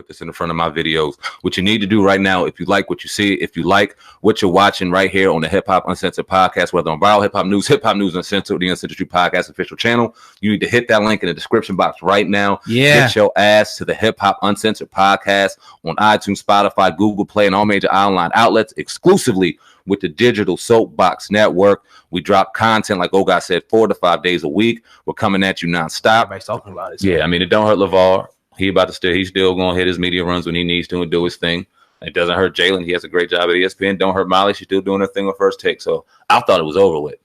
put this in the front of my videos. What you need to do right now, if you like what you see, if you like what you're watching right here on the Hip Hop Uncensored podcast, whether on Viral Hip Hop News Uncensored, the Uncensored Podcast official channel, you need to hit that link in the description box right now. Get your ass to the Hip Hop Uncensored podcast on iTunes, Spotify, Google Play, and all major online outlets exclusively with the Digital Soapbox Network. We drop content, like Oga said, 4 to 5 days a week. We're coming at you nonstop. Everybody's talking about it. Yeah, I mean, it don't hurt LeVar. He's still going to hit his media runs when he needs to and do his thing. It doesn't hurt Jalen. He has a great job at ESPN. Don't hurt Molly. She's still doing her thing with First Take. So I thought it was over with.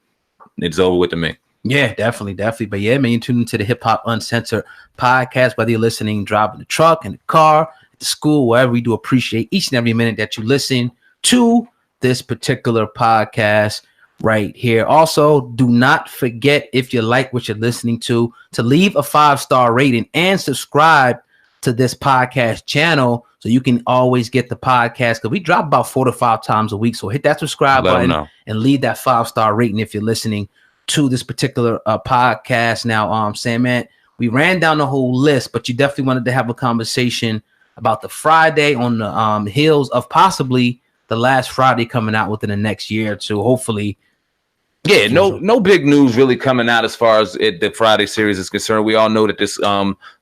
It's over with to me. Yeah, definitely. But yeah, man, you tune into the Hip Hop Uncensored podcast, whether you're listening, driving the truck, in the car, at the school, wherever. We do appreciate each and every minute that you listen to this particular podcast right here. Also, do not forget, if you like what you're listening to leave a 5-star rating and subscribe to this podcast channel so you can always get the podcast, because we drop about 4 to 5 times a week. So hit that subscribe button and leave that 5-star rating if you're listening to this particular podcast. Now, SamAnt, we ran down the whole list, but you definitely wanted to have a conversation about the Friday on the heels of possibly the last Friday coming out within the next year or two, hopefully. Yeah, no big news really coming out as far as the Friday series is concerned. We all know that this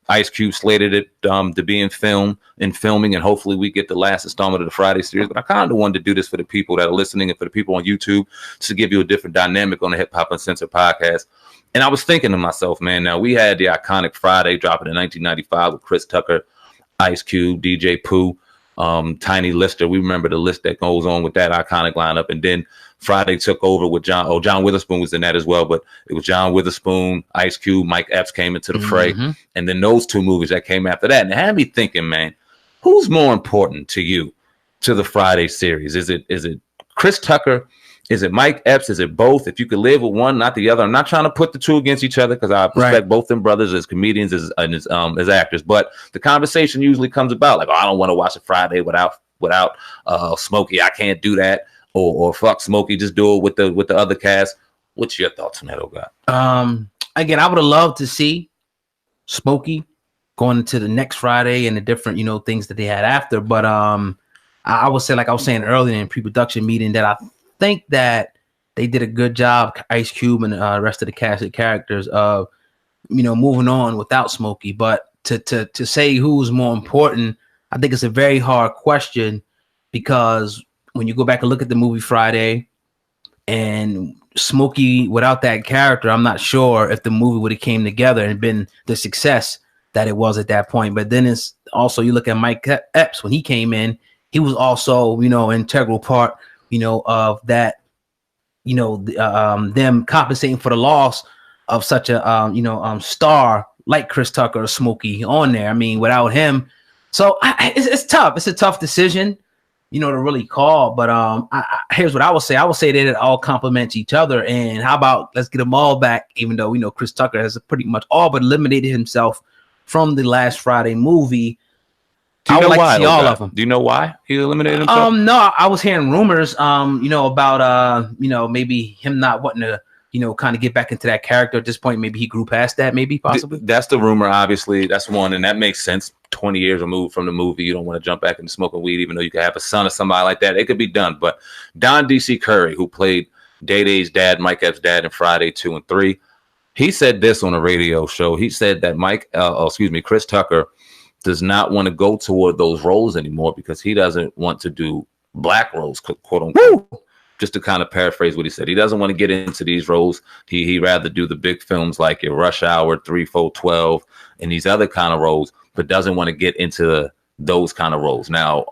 Ice Cube slated it to be in filming, and hopefully we get the last installment of the Friday series. But I kind of wanted to do this for the people that are listening and for the people on YouTube, to give you a different dynamic on the Hip Hop Uncensored podcast. And I was thinking to myself, man, now we had the iconic Friday dropping in 1995 with Chris Tucker, Ice Cube, DJ Pooh, Tiny Lister. We remember the list that goes on with that iconic lineup. And then Friday took over with John Witherspoon was in that as well, but it was John Witherspoon, Ice Cube, Mike Epps came into the fray, and then those two movies that came after that. And it had me thinking, man, who's more important to you to the Friday series? Is it Chris Tucker? Is it Mike Epps? Is it both? If you could live with one, not the other. I'm not trying to put the two against each other, because I respect both them brothers as comedians, as actors. But the conversation usually comes about like, oh, I don't want to watch a Friday without Smokey. I can't do that. Or fuck Smokey, just do it with the other cast. What's your thoughts on that, Oga? Again, I would have loved to see Smokey going into the next Friday and the different, things that they had after. But I would say, like I was saying earlier in pre-production meeting, that I think that they did a good job, Ice Cube and the rest of the cast of characters, of moving on without Smokey. But to say who's more important, I think it's a very hard question, because when you go back and look at the movie Friday and Smokey without that character, I'm not sure if the movie would have came together and been the success that it was at that point. But then it's also, you look at Mike Epps, when he came in, he was also, integral part, of that, them compensating for the loss of such a, star like Chris Tucker or Smokey on there. I mean, without him. So it's tough. It's a tough decision, to really call. But here's what I would say. I would say that it all complements each other. And how about let's get them all back, even though we know Chris Tucker has pretty much all but eliminated himself from the last Friday movie. Do you know why? All of them. Do you know why he eliminated himself? No, I was hearing rumors, about maybe him not wanting to, kind of get back into that character at this point. Maybe he grew past that, maybe, possibly. That's the rumor, obviously. That's one, and that makes sense. 20 years removed from the movie, you don't want to jump back into smoking weed, even though you could have a son or somebody like that. It could be done. But Don D.C. Curry, who played Day-Day's dad, Mike Epps' dad in Friday 2 and 3, he said this on a radio show. He said that Chris Tucker does not want to go toward those roles anymore, because he doesn't want to do black roles, quote unquote. Woo! Just to kind of paraphrase what he said, he doesn't want to get into these roles. He rather do the big films like your Rush Hour, 3, 4, 12, and these other kind of roles, but doesn't want to get into those kind of roles. Now,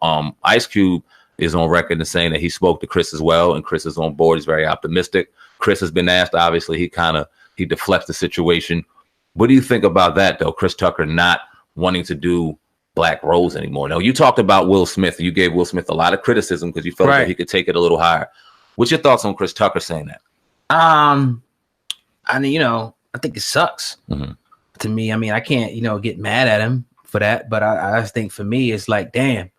Ice Cube is on record as saying that he spoke to Chris as well, and Chris is on board. He's very optimistic. Chris has been asked, obviously, he deflects the situation. What do you think about that, though? Chris Tucker not wanting to do black roles anymore. Now, you talked about Will Smith. You gave Will Smith a lot of criticism because you felt that he could take it a little higher. What's your thoughts on Chris Tucker saying that? I mean, I think it sucks to me. I mean, I can't, get mad at him for that, but I just think for me, it's like, damn,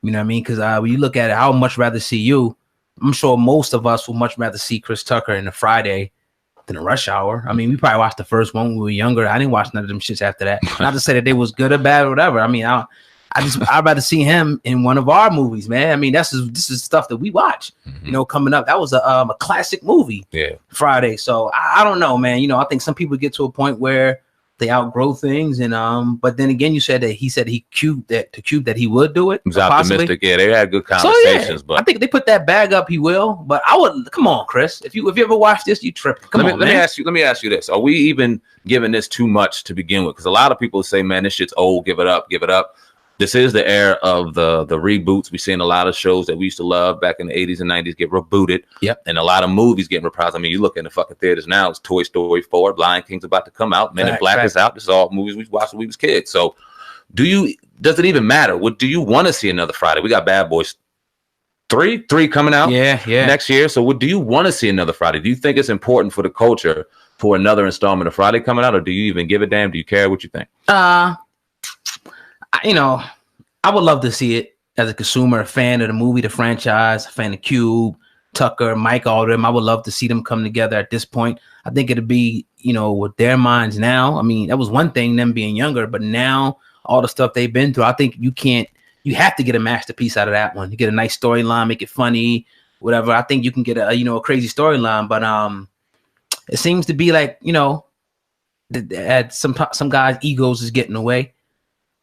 you know what I mean? Because when you look at it, I would much rather see you. I'm sure most of us would much rather see Chris Tucker in the Friday than a Rush Hour. I mean, we probably watched the first one when we were younger. I didn't watch none of them shits after that. Not to say that they was good or bad or whatever. I mean, I I'd rather see him in one of our movies, man. I mean, this is stuff that we watch, you know, coming up. That was a classic movie, Friday. So I don't know, man. You know, I think some people get to a point where they outgrow things, and but then again, you said that he cubed that he would do it. He was optimistic. Yeah, they had good conversations. But I think they put that bag up. He will, but I would come on, Chris. If you ever watch this, you tripping. Let me ask you this: are we even giving this too much to begin with? Because a lot of people say, "Man, this shit's old. Give it up. Give it up." This is the era of the reboots. We've seen a lot of shows that we used to love back in the 80s and 90s get rebooted. Yep. And a lot of movies getting reprised. I mean, you look in the fucking theaters now, it's Toy Story 4, Lion King's about to come out, Men in Black is out. This is all movies we watched when we was kids. So does it even matter? Do you want to see another Friday? We got Bad Boys 3 coming out next year. So do you want to see another Friday? Do you think it's important for the culture for another installment of Friday coming out? Or do you even give a damn? Do you care what you think? You know, I would love to see it as a consumer, a fan of the movie, the franchise, a fan of Cube, Tucker, Mike, all of them. I would love to see them come together at this point. I think it'd be, you know, with their minds now. I mean, that was one thing, them being younger, but now all the stuff they've been through, I think you have to get a masterpiece out of that one. You get a nice storyline, make it funny, whatever. I think you can get a crazy storyline, but it seems to be like, you know, some guys' egos is getting away.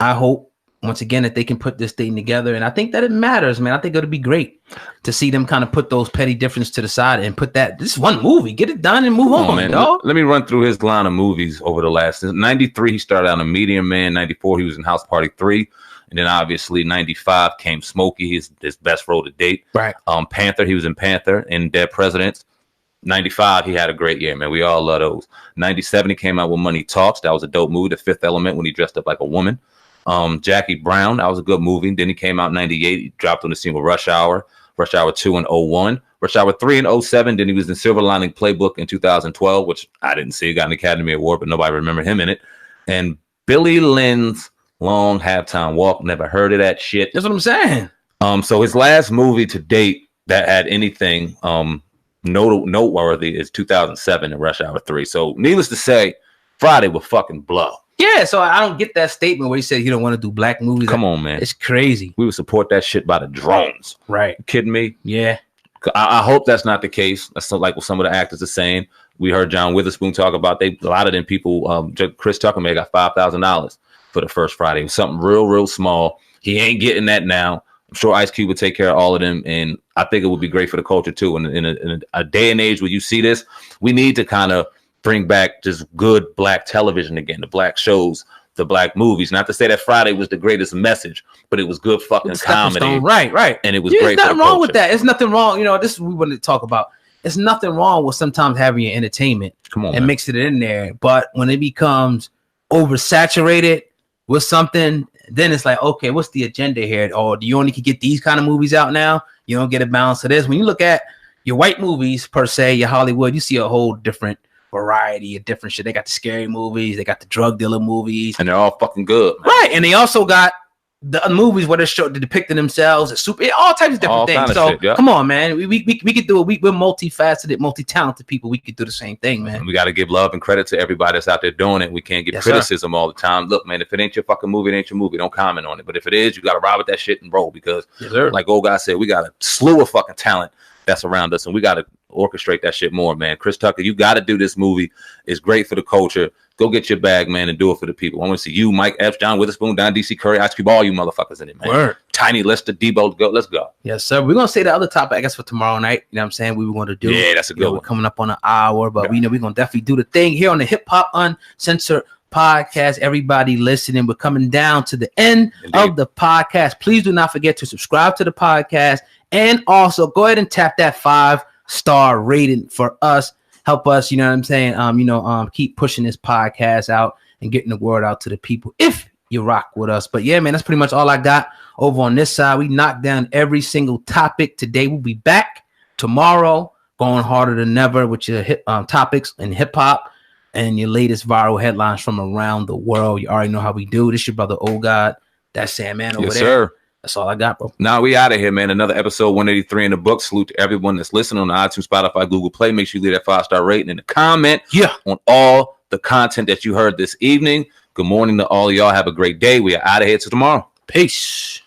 I hope once again that they can put this thing together, and I think that it matters, man. I think it'll be great to see them kind of put those petty differences to the side and put this one movie, get it done and move on, man. Dog. Let me run through his line of movies over the last. Since 93, he started out in Medium Man. 94, he was in House Party 3, and then obviously 95 came Smokey, his best role to date. Right. Panther, he was in Panther and Dead Presidents. 95, he had a great year, man. We all love those. 97, he came out with Money Talks. That was a dope movie. The Fifth Element, when he dressed up like a woman. Jackie Brown, that was a good movie. Then he came out in 98. He dropped on the scene with Rush Hour 2 in 01, Rush Hour 3 in 07. Then he was in Silver Lining Playbook in 2012, which I didn't see. He got an Academy Award, but nobody remembered him in it. And Billy Lynn's Long Halftime Walk. Never heard of that shit. That's what I'm saying. So his last movie to date that had anything noteworthy is 2007 in Rush Hour 3. So needless to say, Friday will fucking blow. Yeah, so I don't get that statement where he said he don't want to do black movies. Come on, man. It's crazy. We would support that shit by the drones. Right. You kidding me? Yeah. I hope that's not the case. That's like what some of the actors are saying. We heard John Witherspoon talk about a lot of them people, Chris Tucker may have got $5,000 for the first Friday. It was something real small. He ain't getting that now. I'm sure Ice Cube would take care of all of them, and I think it would be great for the culture too. And in a day and age where you see this, we need to kind of bring back just good black television again, the black shows, the black movies. Not to say that Friday was the greatest message, but it was good fucking comedy. Right. And it was great. There's nothing wrong with that. It's nothing wrong. You know, this is what we wanted to talk about. It's nothing wrong with sometimes having your entertainment and mixing it in there. But when it becomes oversaturated with something, then it's like, okay, what's the agenda here? Or do you only can get these kind of movies out now? You don't get a balance of this. When you look at your white movies per se, your Hollywood, you see a whole different variety of different shit. They got the scary movies, they got the drug dealer movies, and they're all fucking good, man. Right? And they also got the movies where they're depicting themselves as super, all types of different things. So come on, man, we could do it. We're multifaceted, multi-talented people. We could do the same thing, man. And we got to give love and credit to everybody that's out there doing it. We can't get criticism all the time. Look, man, if it ain't your fucking movie, it ain't your movie. Don't comment on it. But if it is, you got to ride with that shit and roll, because like old guy said, we got a slew of fucking talent that's around us, and we got to orchestrate that shit more, man. Chris Tucker, you got to do this movie. It's great for the culture. Go get your bag, man, and do it for the people. I want to see you, Mike Epps, John Witherspoon, Don DC Curry, Ice Cube, all you motherfuckers in it, man. Word. Tiny Lister, Debo, go. Let's go. Yes, sir. We're gonna say the other topic, I guess, for tomorrow night. You know what I'm saying? We were going to do. Yeah, that's a good one. We're coming up on an hour, but we know we're gonna definitely do the thing here on the Hip Hop Uncensored podcast. Everybody listening, we're coming down to the end of the podcast. Please do not forget to subscribe to the podcast, and also go ahead and tap that 5-star rating for us. Help us, you know what I'm saying? Keep pushing this podcast out and getting the word out to the people if you rock with us. But yeah, man, that's pretty much all I got over on this side. We knocked down every single topic today. We'll be back tomorrow, going harder than ever with your topics in hip hop and your latest viral headlines from around the world. You already know how we do. This is your brother, Old God. That's SamAnt over there. Sir. That's all I got, bro. Now we out of here, man. Another episode 183 in the book. Salute to everyone that's listening on iTunes, Spotify, Google Play. Make sure you leave that 5-star rating and a comment on all the content that you heard this evening. Good morning to all of y'all. Have a great day. We are out of here till tomorrow. Peace.